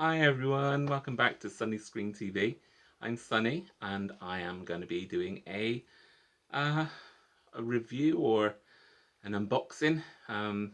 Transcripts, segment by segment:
Hi everyone, welcome back to Sunny Screen TV. I'm Sunny and I am going to be doing a review or an unboxing.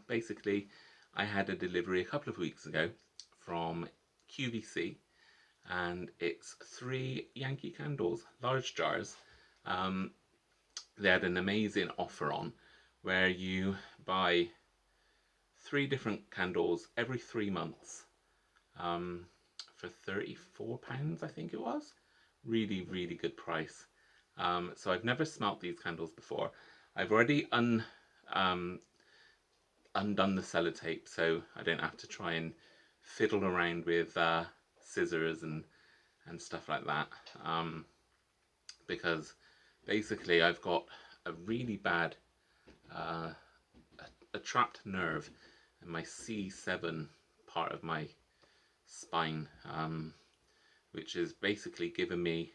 Basically, I had a delivery a couple of weeks ago from QVC and it's 3 Yankee candles, large jars. They had an amazing offer on where you buy 3 different candles every 3 months. For £34, I think it was. Really, really good price. So I've never smelt these candles before. I've already undone the sellotape, so I don't have to try and fiddle around with scissors and stuff like that. Because basically I've got a really bad a trapped nerve in my C7 part of my spine, which is basically given me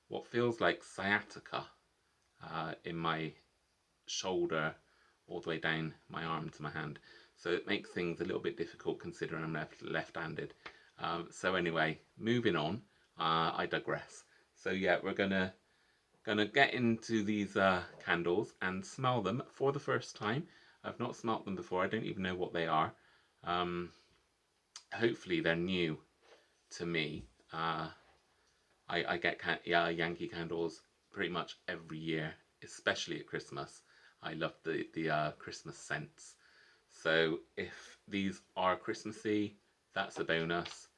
what feels like sciatica in my shoulder all the way down my arm to my hand. So it makes things a little bit difficult considering I'm left-handed. So anyway, moving on, I digress. So yeah, we're gonna get into these candles and smell them for the first time. I've not smelt them before. I don't even know what they are. Hopefully they're new to me. I get Yankee candles pretty much every year, especially at Christmas. I love the Christmas scents. So if these are Christmassy, that's a bonus.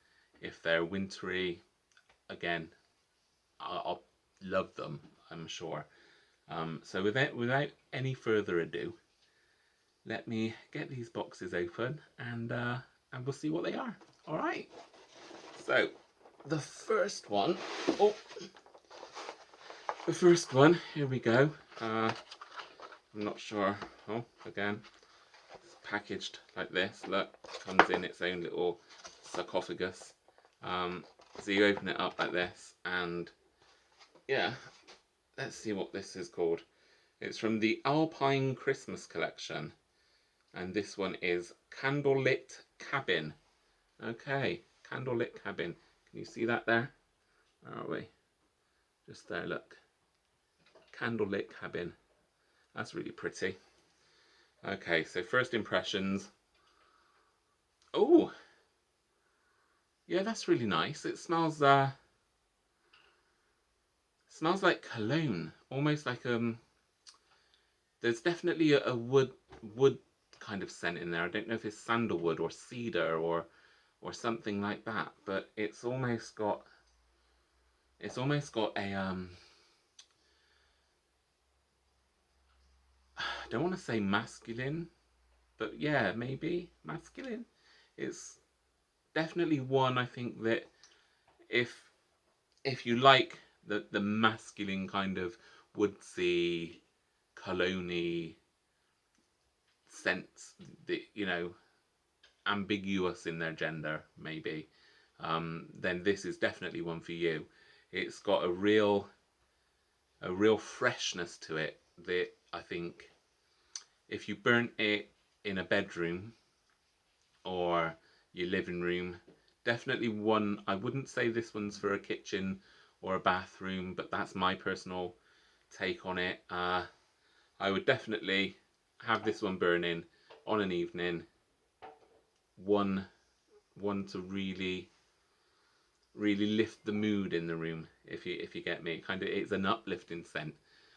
If they're wintry, again, I'll love them, I'm sure. So without any further ado, let me get these boxes open and we'll see what they are. All right. So the first one, here we go. I'm not sure. Oh, again, it's packaged like this. Look, comes in its own little sarcophagus. So you open it up like this, and yeah, let's see what this is called. It's from the Alpine Christmas collection, and this one is Candlelit Cabin. Okay, Candlelit Cabin. Can you see that there? Where are we? Just there, look. Candlelit Cabin. That's really pretty. Okay, so first impressions. Oh, yeah, that's really nice. It smells like cologne, almost like there's definitely a wood kind of scent in there. I don't know if it's sandalwood or cedar or something like that, but it's almost got a I don't want to say masculine, but yeah, maybe masculine. It's definitely one, I think, that if you like the masculine kind of woodsy, cologne-y scents, that, you know, ambiguous in their gender, maybe, then this is definitely one for you. It's got a real freshness to it that I think if you burnt it in a bedroom or your living room, definitely one. I wouldn't say this one's for a kitchen or a bathroom, but that's my personal take on it. I would definitely have this one burning on an evening. One to really lift the mood in the room, if you get me. Kind of, it's an uplifting scent.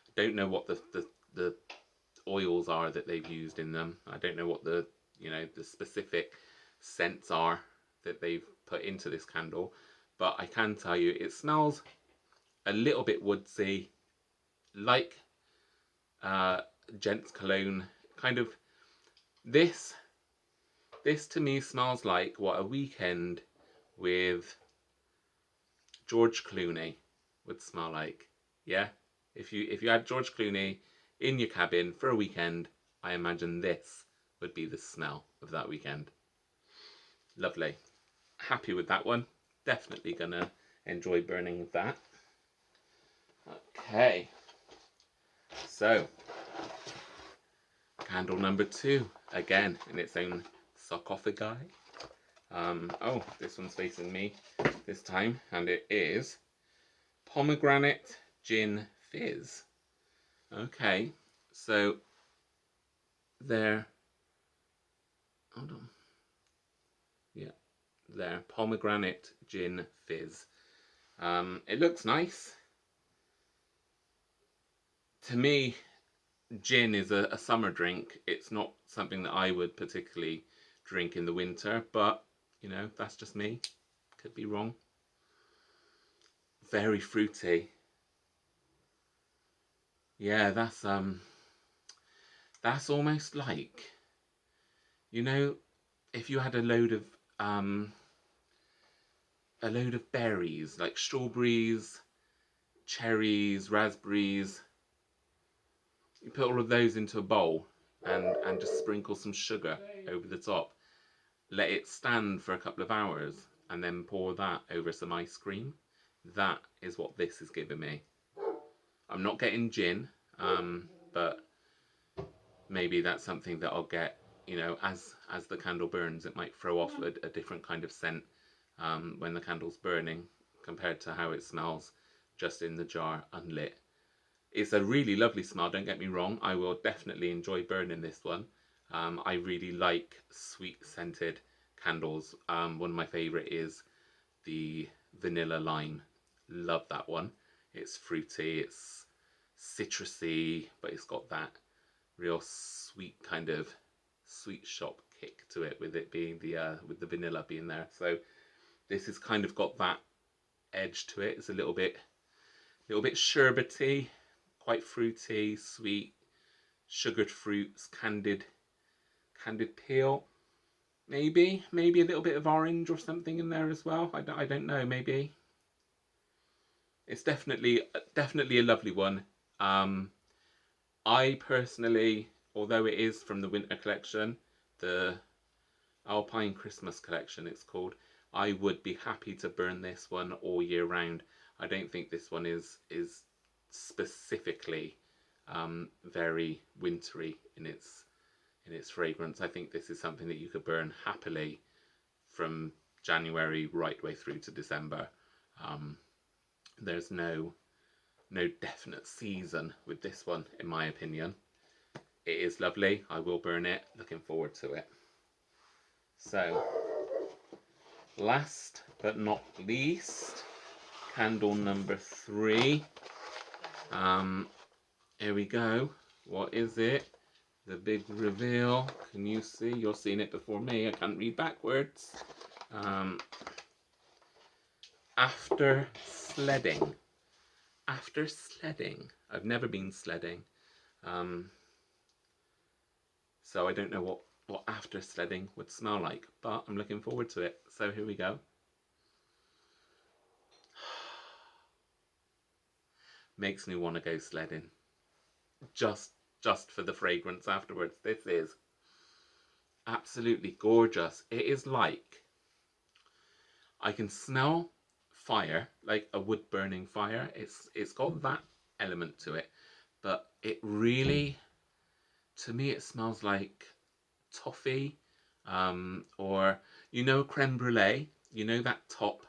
I don't know what the oils are that they've used in them. I don't know what the specific scents are that they've put into this candle, but I can tell you it smells a little bit woodsy, like gents cologne. Kind of, this to me smells like what a weekend with George Clooney would smell like. Yeah, if you had George Clooney in your cabin for a weekend, I imagine this would be the smell of that weekend. Lovely. Happy with that one. Definitely gonna enjoy burning that. Okay, so candle number 2, again in its own sarcophagi. Oh, this one's facing me this time, and it is Pomegranate Gin Fizz. Okay, so there, hold on, yeah, there, Pomegranate Gin Fizz. It looks nice. To me, gin is a summer drink. It's not something that I would particularly drink in the winter, but, you know, that's just me. Could be wrong. Very fruity. Yeah, that's almost like, you know, if you had a load of berries, like strawberries, cherries, raspberries. You put all of those into a bowl and just sprinkle some sugar over the top. Let it stand for a couple of hours and then pour that over some ice cream. That is what this is giving me. I'm not getting gin, but maybe that's something that I'll get, you know, as the candle burns. It might throw off a different kind of scent when the candle's burning compared to how it smells just in the jar unlit. It's a really lovely smell, don't get me wrong. I will definitely enjoy burning this one. I really like sweet scented candles. One of my favourite is the vanilla lime. Love that one. It's fruity, it's citrusy, but it's got that real sweet kind of sweet shop kick to it, with it being with the vanilla being there. So this has kind of got that edge to it. It's a little bit sherbety, quite fruity, sweet, sugared fruits, candied peel. Maybe a little bit of orange or something in there as well. I don't know. Maybe it's definitely a lovely one. I personally, although it is from the winter collection, the Alpine Christmas collection it's called, I would be happy to burn this one all year round. I don't think this one is specifically very wintry in its fragrance. I think this is something that you could burn happily from January right the way through to December. There's no definite season with this one, in my opinion. It is lovely. I will burn it. Looking forward to it. So, last but not least, candle number 3. Here we go. What is it? The big reveal. Can you see? You're seeing it before me. I can't read backwards. After sledding. After sledding. I've never been sledding. So I don't know what after sledding would smell like, but I'm looking forward to it. So here we go. Makes me want to go sledding. Just for the fragrance afterwards. This is absolutely gorgeous. It is like, I can smell fire, like a wood burning fire. It's got that element to it, but it really, to me, it smells like toffee, or, you know, creme brulee. You know that top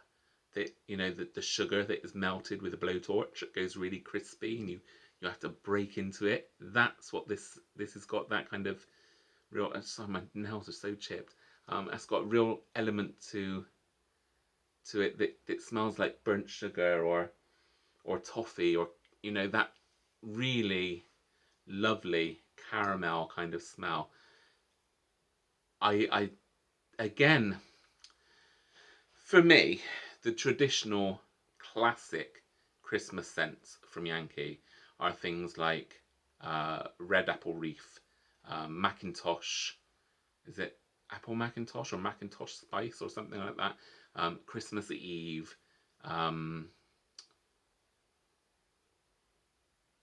that, you know, the sugar that is melted with a blowtorch. It goes really crispy, and you have to break into it. That's what this has got, that kind of real. Sorry, my nails are so chipped. It's got a real element to it that smells like burnt sugar or toffee, or, you know, that really lovely caramel kind of smell. I again, for me, the traditional classic Christmas scents from Yankee are things like red apple reef, Macintosh, is it apple Macintosh or Macintosh spice or something like that, Christmas Eve,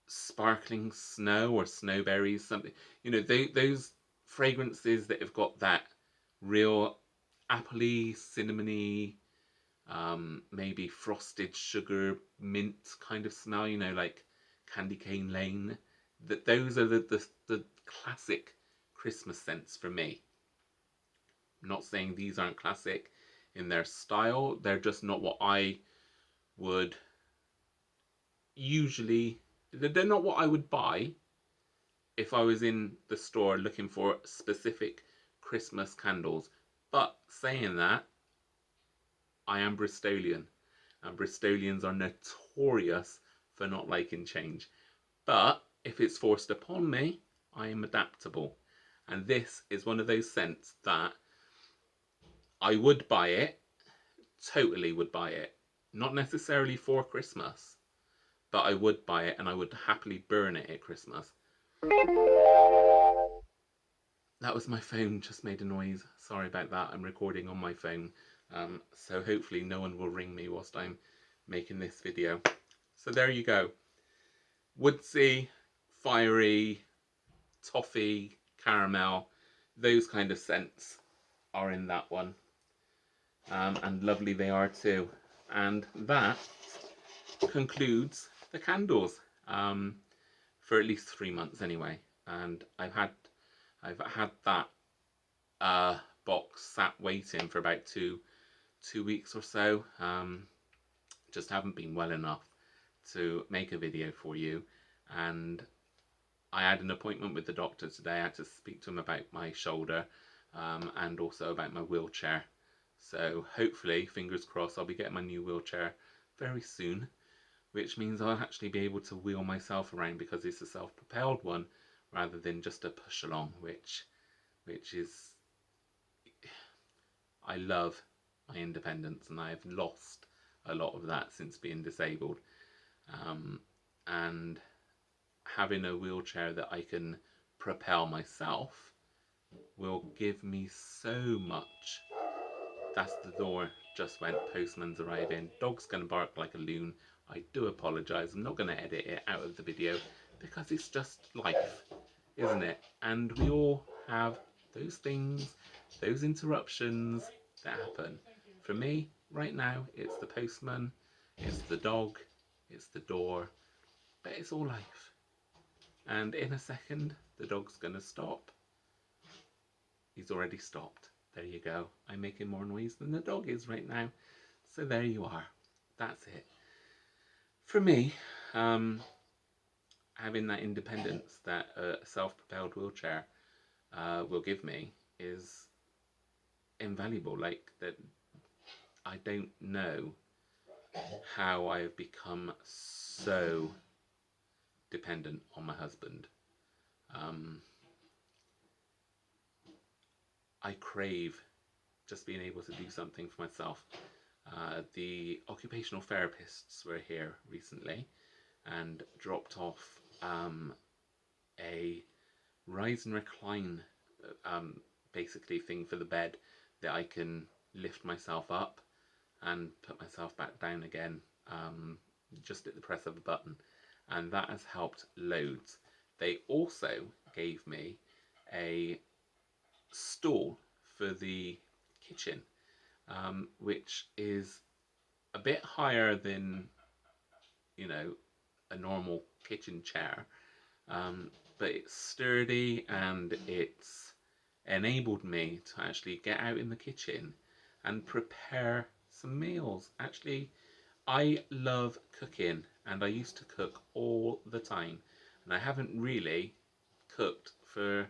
sparkling snow or snowberries, something, you know, those fragrances that have got that real appley, cinnamony, maybe frosted sugar mint kind of smell, you know, like Candy Cane Lane. That those are the classic Christmas scents for me. not saying these aren't classic in their style, they're just not what I would usually, they're not what I would buy if I was in the store looking for specific Christmas candles. But saying that, I am Bristolian, and Bristolians are notorious for not liking change. But if it's forced upon me, I am adaptable. And this is one of those scents that I would buy it, totally would buy it. Not necessarily for Christmas, but I would buy it and I would happily burn it at Christmas. That was my phone just made a noise. Sorry about that. I'm recording on my phone. So hopefully no one will ring me whilst I'm making this video. So there you go. Woodsy, fiery, toffee, caramel, those kind of scents are in that one. And lovely they are too. And that concludes the candles for at least 3 months anyway. And I've had that box sat waiting for about two weeks or so. Just haven't been well enough to make a video for you, and I had an appointment with the doctor today. I had to speak to him about my shoulder and also about my wheelchair. So hopefully, fingers crossed, I'll be getting my new wheelchair very soon, which means I'll actually be able to wheel myself around because it's a self-propelled one rather than just a push along, which is, I love my independence, and I've lost a lot of that since being disabled. And having a wheelchair that I can propel myself will give me so much. That's the door just went, postman's arriving. Dog's gonna bark like a loon. I do apologise, I'm not gonna edit it out of the video because it's just life, isn't it? And we all have those things, those interruptions that happen. For me, right now, it's the postman, it's the dog, it's the door, but it's all life. And in a second, the dog's gonna stop. He's already stopped. There you go. I'm making more noise than the dog is right now. So there you are. That's it. For me, having that independence that a self-propelled wheelchair will give me is invaluable. Like, that, I don't know how I have become so dependent on my husband. I crave just being able to do something for myself. The occupational therapists were here recently and dropped off a rise and recline basically thing for the bed that I can lift myself up and put myself back down again just at the press of a button, and that has helped loads. They also gave me a stool for the kitchen, which is a bit higher than, you know, a normal kitchen chair, but it's sturdy and it's enabled me to actually get out in the kitchen and prepare some meals. Actually, I love cooking, and I used to cook all the time, and I haven't really cooked for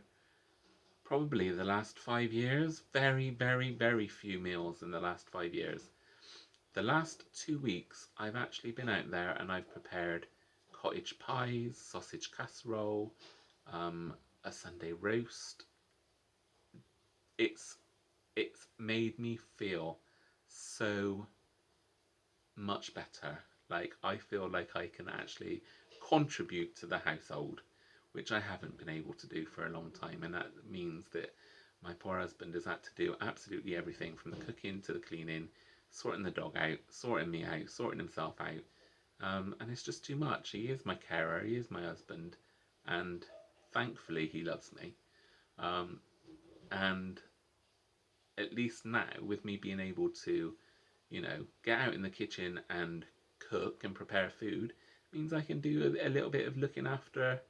probably the last 5 years. Very, very, very few meals in the last 5 years. The last 2 weeks, I've actually been out there and I've prepared cottage pies, sausage casserole, a Sunday roast. It's made me feel so much better. Like, I feel like I can actually contribute to the household, which I haven't been able to do for a long time, and that means that my poor husband has had to do absolutely everything, from the cooking to the cleaning, sorting the dog out, sorting me out, sorting himself out, and it's just too much. He is my carer, he is my husband, and thankfully he loves me, and at least now, with me being able to, you know, get out in the kitchen and cook and prepare food, means I can do a little bit of looking after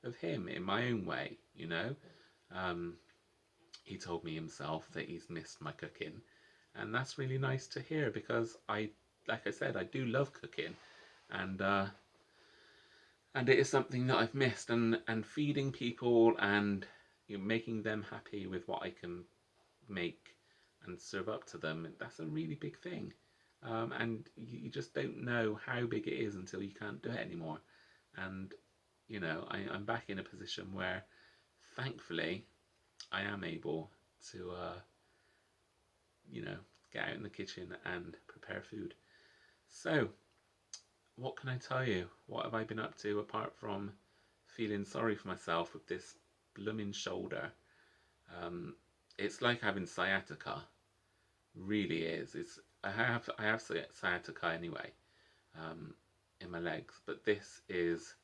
of him in my own way, you know. he told me himself that he's missed my cooking, and that's really nice to hear because like I said, I do love cooking, and it is something that I've missed, and feeding people and making them happy with what I can make and serve up to them. That's a really big thing, and you just don't know how big it is until you can't do it anymore. And I'm back in a position where, thankfully, I am able to, get out in the kitchen and prepare food. So, what can I tell you? What have I been up to apart from feeling sorry for myself with this blooming shoulder? It's like having sciatica. Really is. I have sciatica anyway, in my legs, but this is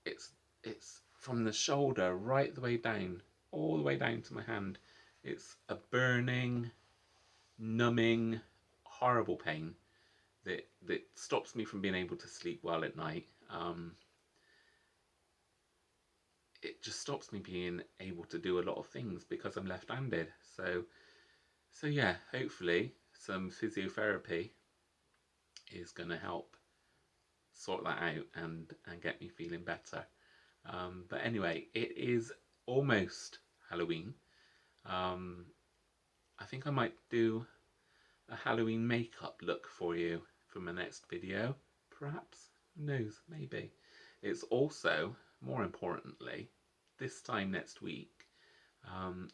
it's from the shoulder right the way down, all the way down to my hand. It's a burning, numbing, horrible pain that stops me from being able to sleep well at night. It just stops me being able to do a lot of things because I'm left-handed. So yeah, hopefully some physiotherapy is going to help sort that out and get me feeling better. But anyway, it is almost Halloween. I think I might do a Halloween makeup look for you for my next video, perhaps. Who knows, maybe. It's also, more importantly, this time next week,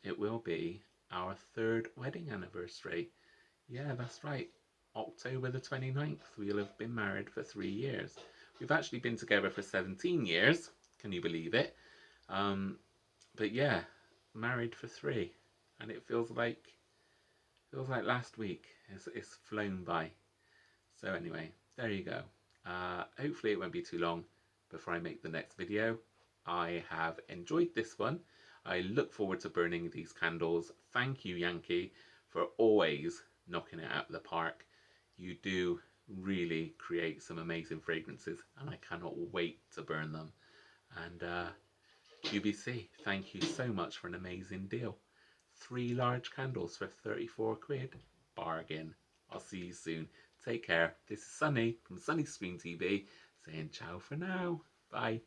it will be our 3rd wedding anniversary. Yeah, that's right. October the 29th, we'll have been married for 3 years. We've actually been together for 17 years. Can you believe it? But yeah, married for 3. And it feels like last week. It's flown by. So anyway, there you go. Hopefully it won't be too long before I make the next video. I have enjoyed this one. I look forward to burning these candles. Thank you, Yankee, for always knocking it out of the park. You do really create some amazing fragrances, and I cannot wait to burn them. And QVC, thank you so much for an amazing deal. 3 large candles for 34 quid. Bargain. I'll see you soon. Take care. This is Sunny from Sunny Screen TV saying ciao for now. Bye.